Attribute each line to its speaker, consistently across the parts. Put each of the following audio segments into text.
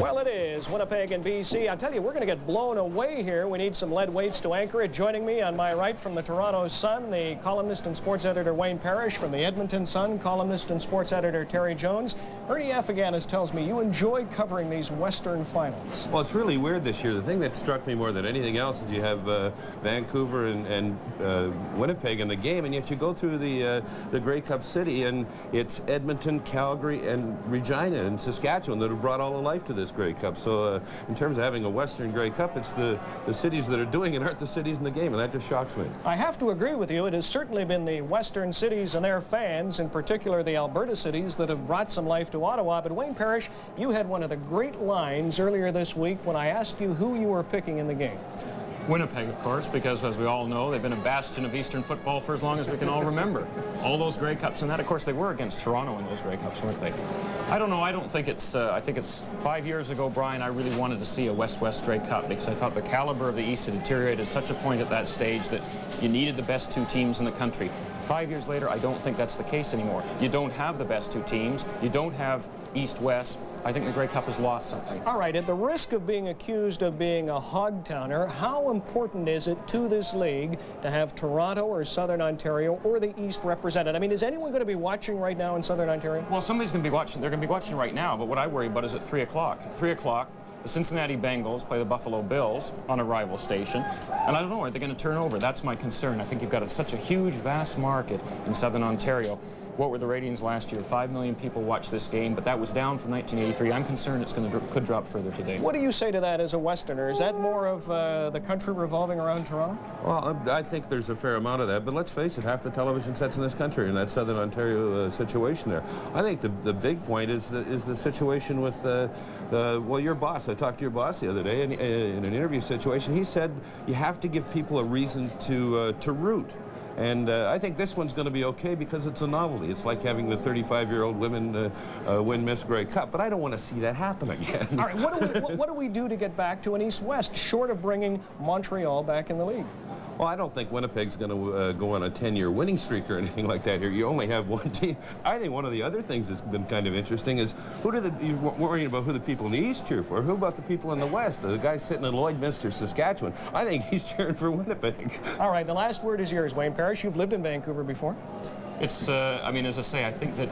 Speaker 1: Well, it is Winnipeg and BC. I tell you, we're going to get blown away here. We need some lead weights to anchor it. Joining me on my right from the Toronto Sun, the columnist and sports editor Wayne Parrish. From the Edmonton Sun, columnist and sports editor Terry Jones. Ernie Affiganis tells me you enjoy covering these Western finals.
Speaker 2: Well, it's really weird this year. The thing that struck me more than anything else is you have Vancouver and Winnipeg in the game, and yet you go through the Grey Cup city, and it's Edmonton, Calgary, and Regina and Saskatchewan that have brought all the life to this Grey Cup. So in terms of having a Western Grey Cup, it's the cities that are doing it aren't the cities in the game, and that just shocks me.
Speaker 1: I have to agree with you. It has certainly been the Western cities and their fans, in particular the Alberta cities, that have brought some life to Ottawa. But Wayne Parrish, you had one of the great lines earlier this week when I asked you who you were picking in the game.
Speaker 3: Winnipeg, of course, because as we all know, they've been a bastion of Eastern football for as long as we can all remember. All those Grey Cups, and that, of course, they were against Toronto in those Grey Cups, weren't they? I don't know. I don't think it's, I think it's 5 years ago, Brian, I really wanted to see a West-West Grey Cup because I thought the caliber of the East had deteriorated to such a point at that stage that you needed the best two teams in the country. 5 years later, I don't think that's the case anymore. You don't have the best two teams. You don't have East-West. I think the Grey Cup has lost something.
Speaker 1: All right, at the risk of being accused of being a hog-towner, how important is it to this league to have Toronto or Southern Ontario or the East represented? I mean, is anyone going to be watching right now in Southern Ontario?
Speaker 3: Well, somebody's going to be watching. They're going to be watching right now, but what I worry about is at 3 o'clock. At 3 o'clock, the Cincinnati Bengals play the Buffalo Bills on a rival station, and I don't know, are they going to turn over? That's my concern. I think you've got such a huge, vast market in Southern Ontario. What were the ratings last year? 5 million people watched this game, but that was down from 1983. I'm concerned it's going to could drop further today.
Speaker 1: What do you say to that as a Westerner? Is that more of the country revolving around Toronto?
Speaker 2: Well, I think there's a fair amount of that, but let's face it, half the television sets in this country in that Southern Ontario situation there. I think the big point is the situation with well, your boss. I talked to your boss the other day in an interview situation. He said you have to give people a reason to root. And I think this one's going to be okay because it's a novelty. It's like having the 35-year-old women win Miss Grey Cup, but I don't want to see that happen again.
Speaker 1: All right, what do we do to get back to an East-West, short of bringing Montreal back in the league?
Speaker 2: Well, I don't think Winnipeg's going to go on a 10-year winning streak or anything like that here. You only have one team. I think one of the other things that's been kind of interesting is you're worrying about who the people in the East cheer for. Who about the people in the West? The guy sitting in Lloydminster, Saskatchewan. I think he's cheering for Winnipeg.
Speaker 1: All right, the last word is yours, Wayne Parrish. You've lived in Vancouver before.
Speaker 3: It's, I mean, as I say, I think that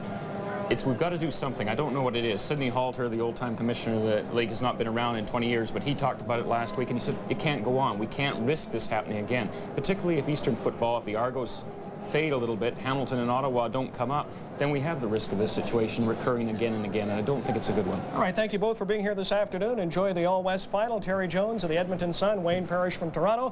Speaker 3: we've got to do something. I don't know what it is. Sidney Halter, the old-time commissioner of the league, has not been around in 20 years, but he talked about it last week, and he said, it can't go on. We can't risk this happening again, particularly if Eastern football, if the Argos fade a little bit, Hamilton and Ottawa don't come up, then we have the risk of this situation recurring again and again, and I don't think it's a good one.
Speaker 1: All right, thank you both for being here this afternoon. Enjoy the All-West final. Terry Jones of the Edmonton Sun, Wayne Parrish from Toronto.